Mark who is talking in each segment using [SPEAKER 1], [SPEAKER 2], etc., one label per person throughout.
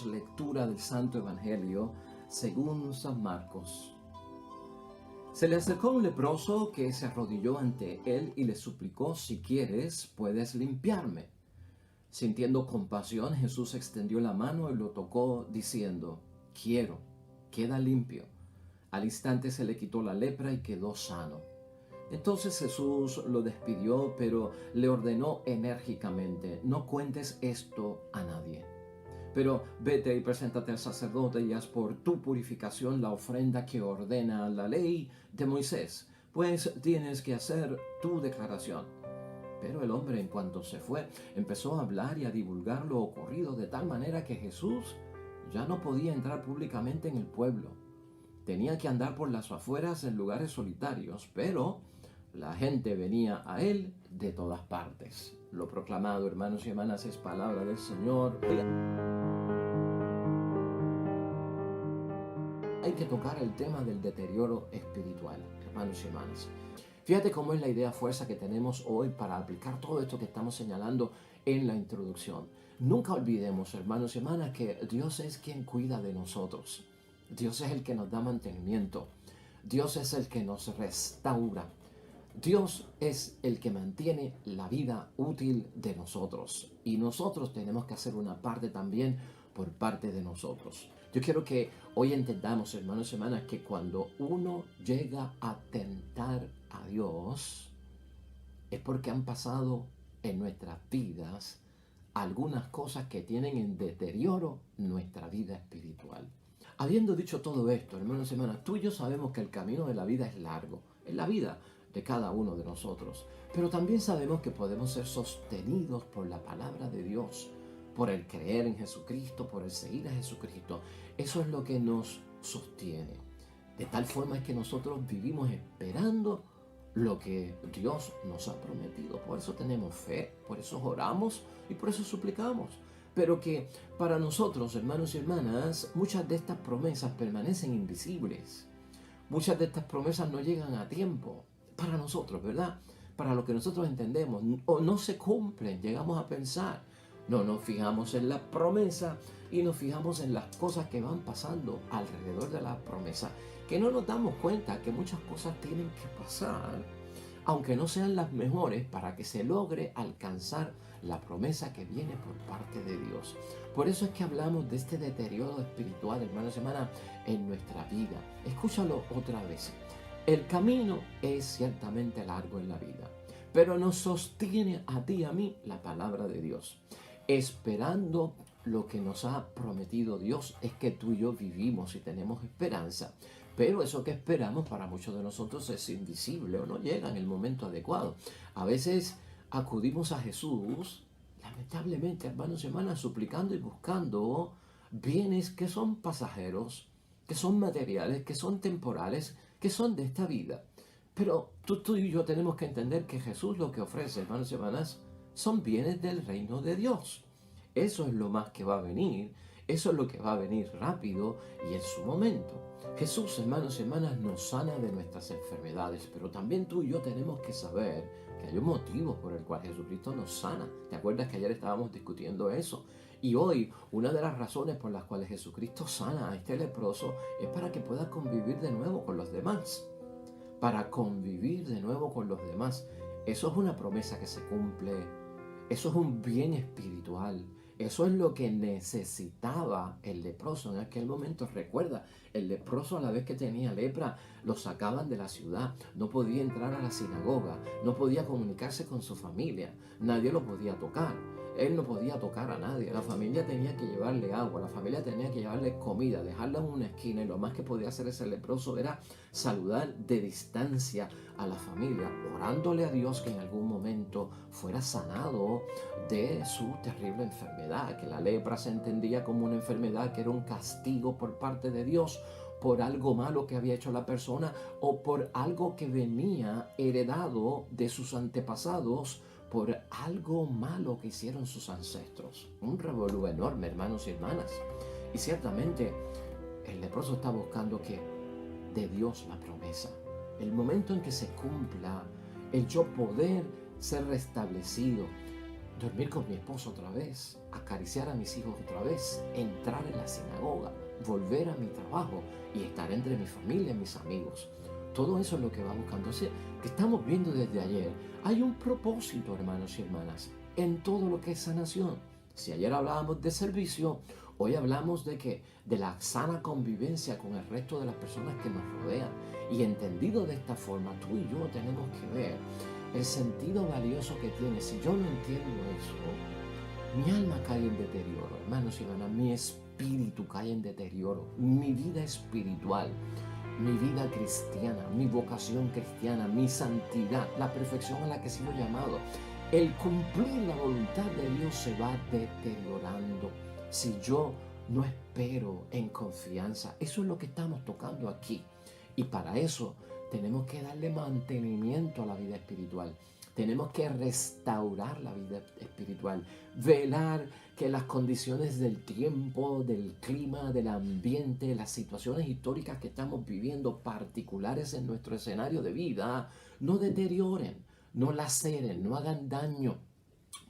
[SPEAKER 1] Damos lectura del Santo Evangelio según San Marcos. Se le acercó un leproso que se arrodilló ante él y le suplicó: si quieres, puedes limpiarme. Sintiendo compasión, Jesús extendió la mano y lo tocó, diciendo: quiero, queda limpio. Al instante se le quitó la lepra y quedó sano. Entonces Jesús lo despidió, pero le ordenó enérgicamente: no cuentes esto a nadie. Pero vete y preséntate al sacerdote y haz por tu purificación la ofrenda que ordena la ley de Moisés, pues tienes que hacer tu declaración. Pero el hombre, en cuanto se fue, empezó a hablar y a divulgar lo ocurrido, de tal manera que Jesús ya no podía entrar públicamente en el pueblo. Tenía que andar por las afueras en lugares solitarios, pero la gente venía a él de todas partes. Lo proclamado, hermanos y hermanas, es palabra del Señor. Hay que tocar el tema del deterioro espiritual, hermanos y hermanas. Fíjate cómo es la idea fuerza que tenemos hoy para aplicar todo esto que estamos señalando en la introducción. Nunca olvidemos, hermanos y hermanas, que Dios es quien cuida de nosotros. Dios es el que nos da mantenimiento. Dios es el que nos restaura. Dios es el que mantiene la vida útil de nosotros. Y nosotros tenemos que hacer una parte también por parte de nosotros. Yo quiero que hoy entendamos, hermanos y hermanas, que cuando uno llega a tentar a Dios, es porque han pasado en nuestras vidas algunas cosas que tienen en deterioro nuestra vida espiritual. Habiendo dicho todo esto, hermanos y hermanas, tú y yo sabemos que el camino de la vida es largo, es la vida de cada uno de nosotros, pero también sabemos que podemos ser sostenidos por la palabra de Dios, por el creer en Jesucristo, por el seguir a Jesucristo. Eso es lo que nos sostiene. De tal forma es que nosotros vivimos esperando lo que Dios nos ha prometido. Por eso tenemos fe, por eso oramos y por eso suplicamos. Pero que para nosotros, hermanos y hermanas, muchas de estas promesas permanecen invisibles. Muchas de estas promesas no llegan a tiempo para nosotros, ¿verdad? Para lo que nosotros entendemos, o no se cumplen, llegamos a pensar. No nos fijamos en la promesa y nos fijamos en las cosas que van pasando alrededor de la promesa, que no nos damos cuenta que muchas cosas tienen que pasar, aunque no sean las mejores, para que se logre alcanzar la promesa que viene por parte de Dios. Por eso es que hablamos de este deterioro espiritual, hermanos y hermanas, en nuestra vida. Escúchalo otra vez. El camino es ciertamente largo en la vida, pero nos sostiene a ti y a mí la palabra de Dios. Esperando lo que nos ha prometido Dios es que tú y yo vivimos y tenemos esperanza. Pero eso que esperamos para muchos de nosotros es invisible o no llega en el momento adecuado. A veces acudimos a Jesús, lamentablemente, hermanos y hermanas, suplicando y buscando bienes que son pasajeros, que son materiales, que son temporales, que son de esta vida. Pero tú y yo tenemos que entender que Jesús lo que ofrece, hermanos y hermanas, son bienes del reino de Dios. Eso es lo más que va a venir, eso es lo que va a venir rápido y en su momento. Jesús, hermanos y hermanas, nos sana de nuestras enfermedades, pero también tú y yo tenemos que saber que hay un motivo por el cual Jesucristo nos sana. ¿Te acuerdas que ayer estábamos discutiendo eso? Y hoy, una de las razones por las cuales Jesucristo sana a este leproso es para que pueda convivir de nuevo con los demás. Para convivir de nuevo con los demás. Eso es una promesa que se cumple. Eso es un bien espiritual. Eso es lo que necesitaba el leproso en aquel momento. Recuerda, el leproso, a la vez que tenía lepra, lo sacaban de la ciudad. No podía entrar a la sinagoga. No podía comunicarse con su familia. Nadie lo podía tocar. Él no podía tocar a nadie. La familia tenía que llevarle agua. La familia tenía que llevarle comida, dejarla en una esquina. Y lo más que podía hacer ese leproso era saludar de distancia a la familia, orándole a Dios que en algún momento fuera sanado de su terrible enfermedad, que la lepra se entendía como una enfermedad que era un castigo por parte de Dios por algo malo que había hecho la persona o por algo que venía heredado de sus antepasados, por algo malo que hicieron sus ancestros. Un revolú enorme, hermanos y hermanas. Y ciertamente el leproso está buscando que de Dios la promesa, el momento en que se cumpla, el yo poder ser restablecido. dormir con mi esposo otra vez, acariciar a mis hijos otra vez, entrar en la sinagoga, volver a mi trabajo y estar entre mi familia y mis amigos. Todo eso es lo que va buscando. O sea, que estamos viendo desde ayer. Hay un propósito, hermanos y hermanas, en todo lo que es sanación. Si ayer hablábamos de servicio, hoy hablamos de que de la sana convivencia con el resto de las personas que nos rodean. Y entendido de esta forma, tú y yo tenemos que ver el sentido valioso que tiene. Si yo no entiendo eso, mi alma cae en deterioro, hermanos y hermanas, mi espíritu cae en deterioro, mi vida espiritual, mi vida cristiana, mi vocación cristiana, mi santidad, la perfección a la que he sido llamado, el cumplir la voluntad de Dios se va deteriorando si yo no espero en confianza. Eso es lo que estamos tocando aquí. Y para eso tenemos que darle mantenimiento a la vida espiritual. Tenemos que restaurar la vida espiritual, velar que las condiciones del tiempo, del clima, del ambiente, las situaciones históricas que estamos viviendo, particulares en nuestro escenario de vida, no deterioren, no laceren, no hagan daño.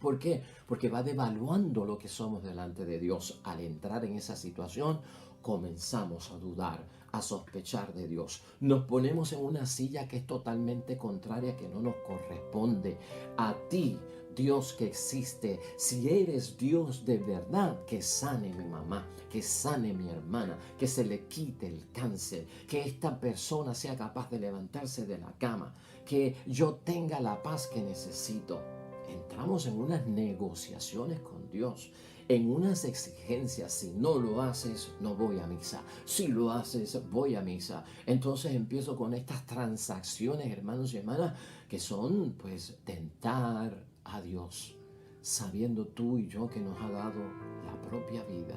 [SPEAKER 1] ¿Por qué? Porque va devaluando lo que somos delante de Dios. Al entrar en esa situación, comenzamos a dudar, a sospechar de Dios. Nos ponemos en una silla que es totalmente contraria, que no nos corresponde. A ti, Dios que existe, si eres Dios de verdad, que sane mi mamá, que sane mi hermana, que se le quite el cáncer, que esta persona sea capaz de levantarse de la cama, que yo tenga la paz que necesito. Entramos en unas negociaciones con Dios, en unas exigencias. Si no lo haces, no voy a misa. Si lo haces, voy a misa. Entonces empiezo con estas transacciones, hermanos y hermanas, que son pues tentar a Dios, sabiendo tú y yo que nos ha dado la propia vida.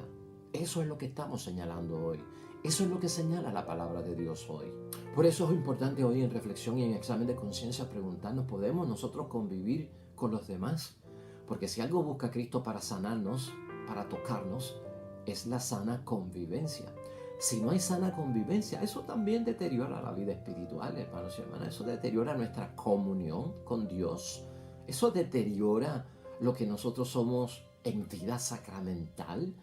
[SPEAKER 1] Eso es lo que estamos señalando hoy. Eso es lo que señala la palabra de Dios hoy. Por eso es importante hoy en reflexión y en examen de conciencia preguntarnos, ¿podemos nosotros convivir con los demás? Porque si algo busca Cristo para sanarnos, para tocarnos, es la sana convivencia. Si no hay sana convivencia, eso también deteriora la vida espiritual, hermanos y hermanas. Eso deteriora nuestra comunión con Dios. Eso deteriora lo que nosotros somos en vida sacramental.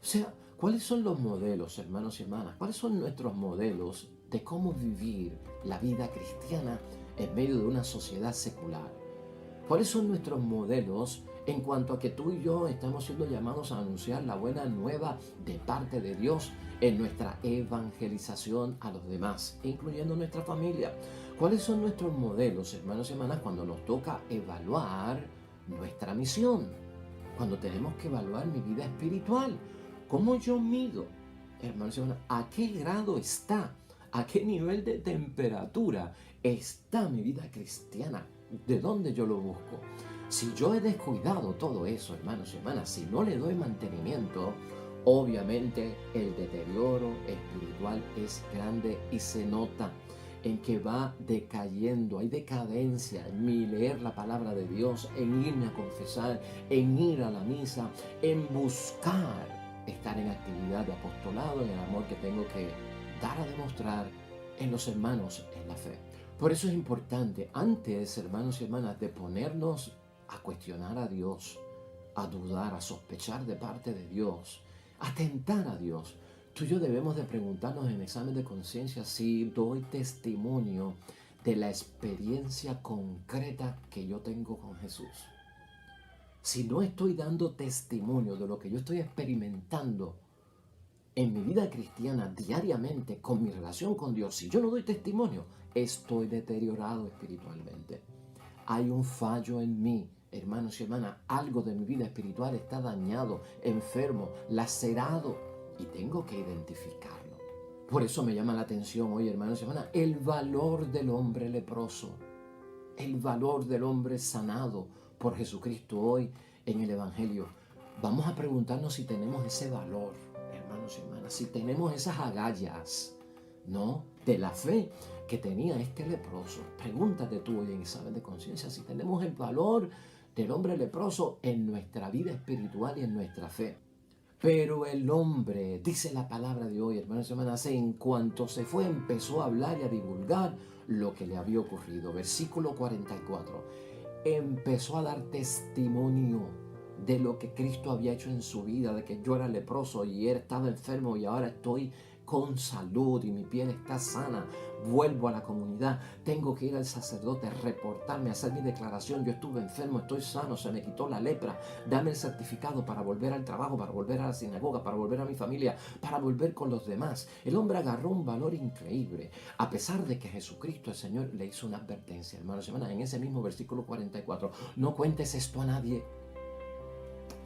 [SPEAKER 1] O sea, ¿cuáles son los modelos, hermanos y hermanas? ¿Cuáles son nuestros modelos de cómo vivir la vida cristiana en medio de una sociedad secular? ¿Cuáles son nuestros modelos en cuanto a que tú y yo estamos siendo llamados a anunciar la buena nueva de parte de Dios en nuestra evangelización a los demás, incluyendo nuestra familia? ¿Cuáles son nuestros modelos, hermanos y hermanas, cuando nos toca evaluar nuestra misión? Cuando tenemos que evaluar mi vida espiritual, ¿cómo yo mido, hermanos y hermanas, a qué grado está, a qué nivel de temperatura está mi vida cristiana? ¿De dónde yo lo busco? Si yo he descuidado todo eso, hermanos y hermanas, si no le doy mantenimiento, obviamente el deterioro espiritual es grande y se nota en que va decayendo. Hay decadencia en mi leer la palabra de Dios, en irme a confesar, en ir a la misa, en buscar estar en actividad de apostolado, en el amor que tengo que dar a demostrar en los hermanos en la fe. Por eso es importante, antes, hermanos y hermanas, de ponernos a cuestionar a Dios, a dudar, a sospechar de parte de Dios, a tentar a Dios, tú y yo debemos de preguntarnos en examen de conciencia si doy testimonio de la experiencia concreta que yo tengo con Jesús. Si no estoy dando testimonio de lo que yo estoy experimentando en mi vida cristiana diariamente con mi relación con Dios, si yo no doy testimonio, estoy deteriorado espiritualmente. Hay un fallo en mí, hermanos y hermanas. Algo de mi vida espiritual está dañado, enfermo, lacerado y tengo que identificarlo. Por eso me llama la atención hoy, hermanos y hermanas, el valor del hombre leproso, el valor del hombre sanado por Jesucristo hoy en el Evangelio. Vamos a preguntarnos si tenemos ese valor, hermanos y hermanas, si tenemos esas agallas, ¿no?, de la fe que tenía este leproso. Pregúntate tú hoy en examen de conciencia si tenemos el valor del hombre leproso en nuestra vida espiritual y en nuestra fe. Pero el hombre, dice la palabra de hoy, hermanos y hermanas, en cuanto se fue empezó a hablar y a divulgar lo que le había ocurrido. Versículo 44. empezó a dar testimonio de lo que Cristo había hecho en su vida, de que yo era leproso y él estaba enfermo y ahora estoy con salud y mi piel está sana, vuelvo a la comunidad, tengo que ir al sacerdote, reportarme, hacer mi declaración, yo estuve enfermo, estoy sano, se me quitó la lepra, dame el certificado para volver al trabajo, para volver a la sinagoga, para volver a mi familia, para volver con los demás. El hombre agarró un valor increíble, a pesar de que Jesucristo, el Señor, le hizo una advertencia, hermanos y hermanas, en ese mismo versículo 44, no cuentes esto a nadie.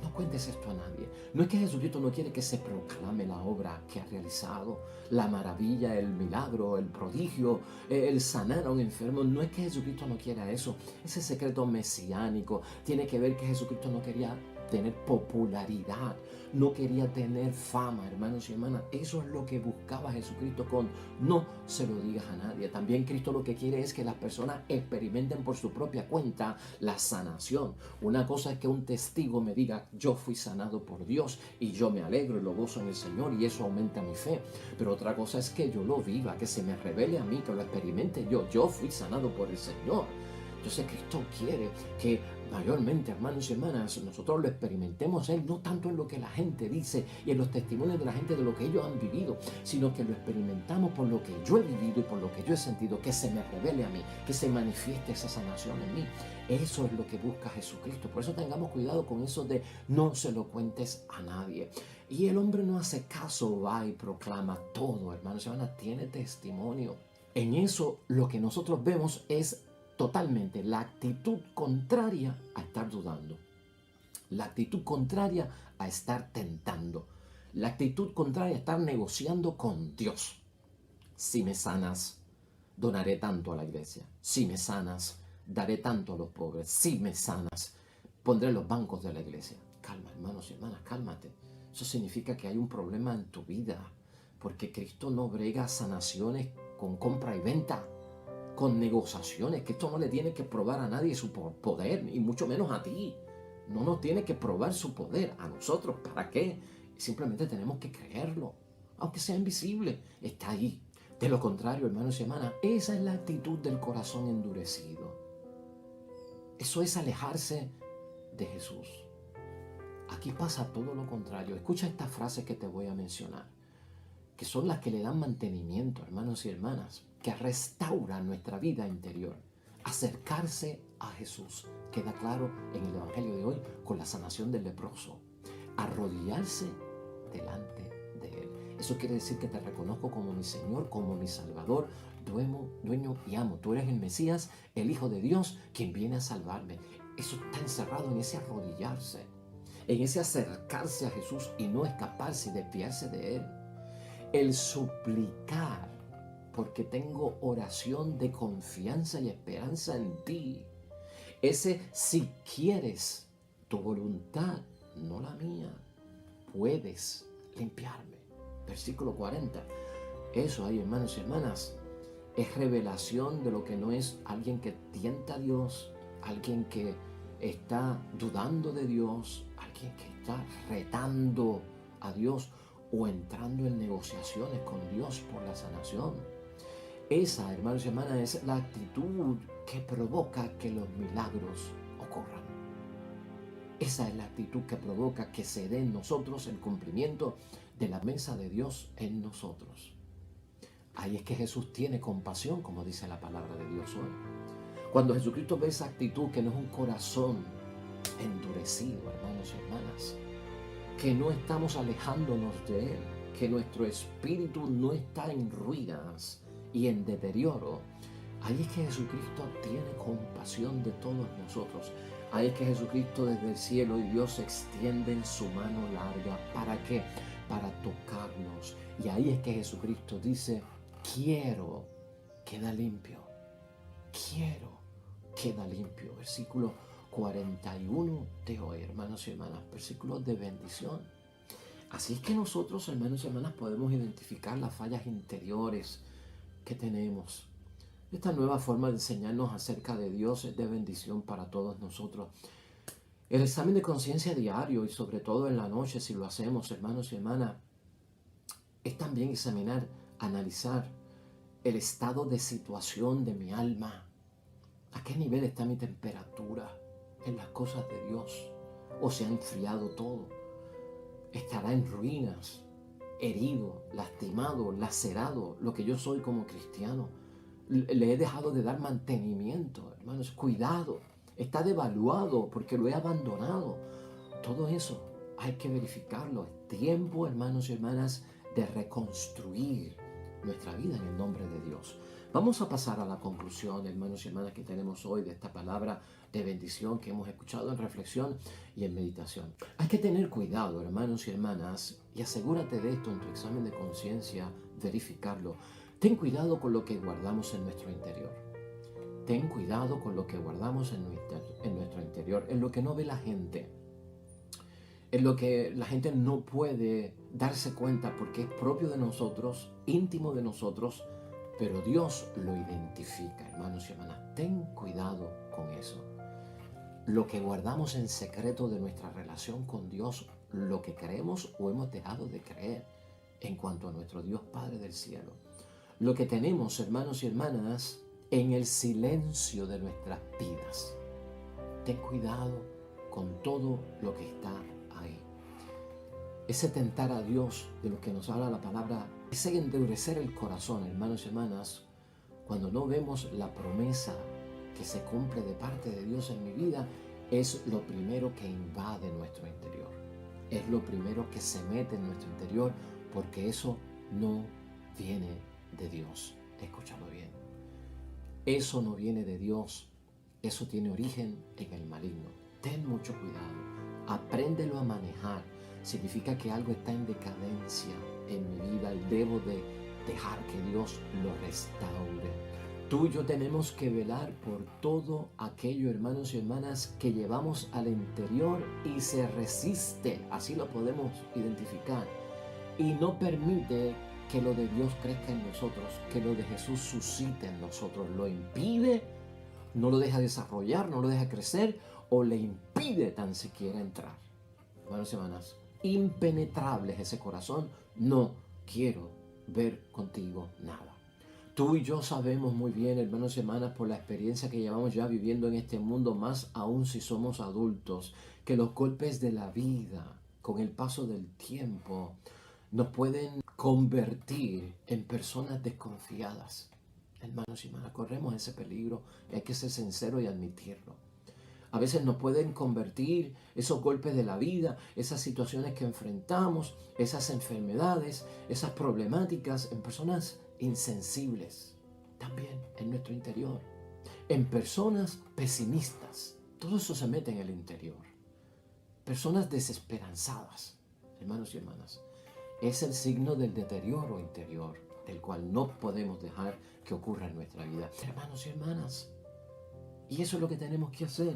[SPEAKER 1] No cuentes esto a nadie. No es que Jesucristo no quiere que se proclame la obra que ha realizado, la maravilla, el milagro, el prodigio, el sanar a un enfermo. No es que Jesucristo no quiera eso. Ese secreto mesiánico tiene que ver que Jesucristo no quería tener popularidad, no quería tener fama, hermanos y hermanas. Eso es lo que buscaba Jesucristo con no se lo digas a nadie. También Cristo lo que quiere es que las personas experimenten por su propia cuenta la sanación. Una cosa es que un testigo me diga, yo fui sanado por Dios y yo me alegro y lo gozo en el Señor y eso aumenta mi fe. Pero otra cosa es que yo lo viva, que se me revele a mí, que lo experimente yo. Yo fui sanado por el Señor. Entonces Cristo quiere que mayormente, hermanos y hermanas, nosotros lo experimentemos Él, no tanto en lo que la gente dice y en los testimonios de la gente de lo que ellos han vivido, sino que lo experimentamos por lo que yo he vivido y por lo que yo he sentido, que se me revele a mí, que se manifieste esa sanación en mí. Eso es lo que busca Jesucristo. Por eso tengamos cuidado con eso de no se lo cuentes a nadie. Y el hombre no hace caso, va y proclama todo, hermanos y hermanas, tiene testimonio. En eso lo que nosotros vemos es totalmente la actitud contraria a estar dudando, la actitud contraria a estar tentando, la actitud contraria a estar negociando con Dios. Si me sanas, donaré tanto a la iglesia. Si me sanas, daré tanto a los pobres. Si me sanas, pondré los bancos de la iglesia. Calma, hermanos y hermanas, cálmate. Eso significa que hay un problema en tu vida, porque Cristo no brega sanaciones con compra y venta, con negociaciones, que esto no le tiene que probar a nadie su poder, y mucho menos a ti. No nos tiene que probar su poder a nosotros. ¿Para qué? Simplemente tenemos que creerlo, aunque sea invisible, está ahí. De lo contrario, hermanos y hermanas, esa es la actitud del corazón endurecido. Eso es alejarse de Jesús. Aquí pasa todo lo contrario. Escucha estas frases que te voy a mencionar, que son las que le dan mantenimiento, hermanos y hermanas, que restauran nuestra vida interior. Acercarse a Jesús. Queda claro en el Evangelio de hoy con la sanación del leproso. Arrodillarse delante de Él. Eso quiere decir que te reconozco como mi Señor, como mi Salvador, dueño y amo. Tú eres el Mesías, el Hijo de Dios, quien viene a salvarme. Eso está encerrado en ese arrodillarse, en ese acercarse a Jesús y no escaparse y desviarse de Él. El suplicar, porque tengo oración de confianza y esperanza en ti. Ese si quieres, tu voluntad, no la mía, puedes limpiarme. Versículo 40. Eso ahí, hermanos y hermanas, es revelación de lo que no es alguien que tienta a Dios, alguien que está dudando de Dios, alguien que está retando a Dios o entrando en negociaciones con Dios por la sanación. Esa, hermanos y hermanas, es la actitud que provoca que los milagros ocurran. Esa es la actitud que provoca que se dé en nosotros el cumplimiento de la mesa de Dios en nosotros. Ahí es que Jesús tiene compasión, como dice la palabra de Dios hoy. Cuando Jesucristo ve esa actitud que no es un corazón endurecido, hermanos y hermanas, que no estamos alejándonos de Él, que nuestro espíritu no está en ruinas y en deterioro, ahí es que Jesucristo tiene compasión de todos nosotros. Ahí es que Jesucristo desde el cielo y Dios extiende su mano larga. ¿Para qué? Para tocarnos. Y ahí es que Jesucristo dice, quiero, queda limpio. Quiero, queda limpio. Versículo 41 de hoy, hermanos y hermanas. Versículos de bendición. Así es que nosotros, hermanos y hermanas, podemos identificar las fallas interiores que tenemos. Esta nueva forma de enseñarnos acerca de Dios es de bendición para todos nosotros. El examen de conciencia diario y sobre todo en la noche, si lo hacemos, hermanos y hermanas, es también examinar, analizar el estado de situación de mi alma. ¿A qué nivel está mi temperatura en las cosas de Dios? ¿O se ha enfriado todo? ¿Estará en ruinas, herido, lastimado, lacerado lo que yo soy como cristiano? Le he dejado de dar mantenimiento, hermanos. Cuidado, está devaluado porque lo he abandonado. Todo eso hay que verificarlo. Es tiempo, hermanos y hermanas, de reconstruir nuestra vida en el nombre de Dios. Vamos a pasar a la conclusión, hermanos y hermanas, que tenemos hoy de esta palabra de bendición que hemos escuchado en reflexión y en meditación. Hay que tener cuidado, hermanos y hermanas, y asegúrate de esto en tu examen de conciencia, verificarlo. Ten cuidado con lo que guardamos en nuestro interior. Ten cuidado con lo que guardamos en nuestro interior, en lo que no ve la gente, en lo que la gente no puede darse cuenta porque es propio de nosotros, íntimo de nosotros, pero Dios lo identifica, hermanos y hermanas. Ten cuidado con eso. Lo que guardamos en secreto de nuestra relación con Dios, lo que creemos o hemos dejado de creer en cuanto a nuestro Dios Padre del cielo. Lo que tenemos, hermanos y hermanas, en el silencio de nuestras vidas. Ten cuidado con todo lo que está ahí. Ese tentar a Dios de lo que nos habla la palabra, ese endurecer el corazón, hermanos y hermanas, cuando no vemos la promesa que se cumple de parte de Dios en mi vida, es lo primero que invade nuestro interior. Es lo primero que se mete en nuestro interior, porque eso no viene de Dios. Escúchalo bien. Eso no viene de Dios. Eso tiene origen en el maligno. Ten mucho cuidado. Apréndelo a manejar. Significa que algo está en decadencia en mi vida y debo de dejar que Dios lo restaure. Tú y yo tenemos que velar por todo aquello, hermanos y hermanas, que llevamos al interior y se resiste, así lo podemos identificar, y no permite que lo de Dios crezca en nosotros, que lo de Jesús suscite en nosotros. Lo impide, no lo deja desarrollar, no lo deja crecer o le impide tan siquiera entrar. Hermanos y hermanas, impenetrable es ese corazón. No quiero ver contigo nada. Tú y yo sabemos muy bien, hermanos y hermanas, por la experiencia que llevamos ya viviendo en este mundo, más aún si somos adultos, que los golpes de la vida, con el paso del tiempo, nos pueden convertir en personas desconfiadas. Hermanos y hermanas, corremos ese peligro y hay que ser sincero y admitirlo. A veces nos pueden convertir esos golpes de la vida, esas situaciones que enfrentamos, esas enfermedades, esas problemáticas, en personas insensibles, también en nuestro interior, en personas pesimistas. Todo eso se mete en el interior. Personas desesperanzadas, hermanos y hermanas. Es el signo del deterioro interior, del cual no podemos dejar que ocurra en nuestra vida. Hermanos y hermanas, y eso es lo que tenemos que hacer.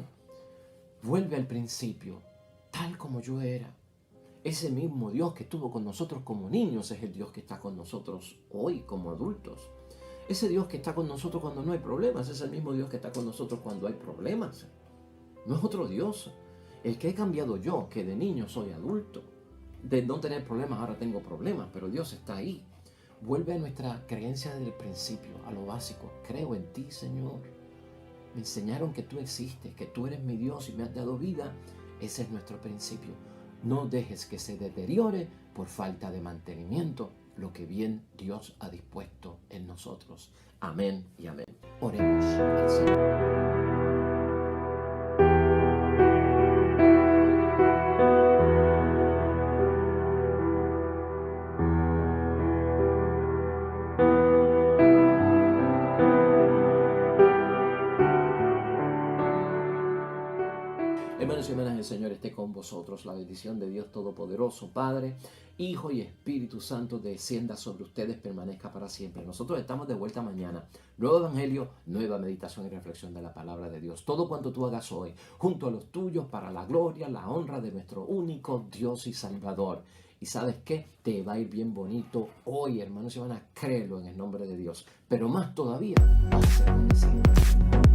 [SPEAKER 1] Vuelve al principio, tal como yo era. Ese mismo Dios que estuvo con nosotros como niños es el Dios que está con nosotros hoy como adultos. Ese Dios que está con nosotros cuando no hay problemas es el mismo Dios que está con nosotros cuando hay problemas. No es otro Dios. El que he cambiado yo, que de niño soy adulto, de no tener problemas ahora tengo problemas, pero Dios está ahí. Vuelve a nuestra creencia del principio, a lo básico. Creo en ti, Señor. Me enseñaron que tú existes, que tú eres mi Dios y me has dado vida. Ese es nuestro principio. No dejes que se deteriore por falta de mantenimiento lo que bien Dios ha dispuesto en nosotros. Amén y amén. Oremos al Señor. Hermanos y hermanas, el Señor esté con vosotros. La bendición de Dios Todopoderoso, Padre, Hijo y Espíritu Santo, descienda sobre ustedes, permanezca para siempre. Nosotros estamos de vuelta mañana. Nuevo Evangelio, nueva meditación y reflexión de la palabra de Dios. Todo cuanto tú hagas hoy, junto a los tuyos, para la gloria, la honra de nuestro único Dios y Salvador. Y ¿sabes qué? Te va a ir bien bonito hoy, hermanos y hermanas. Créelo en el nombre de Dios. Pero más todavía, vas a ser bendecido.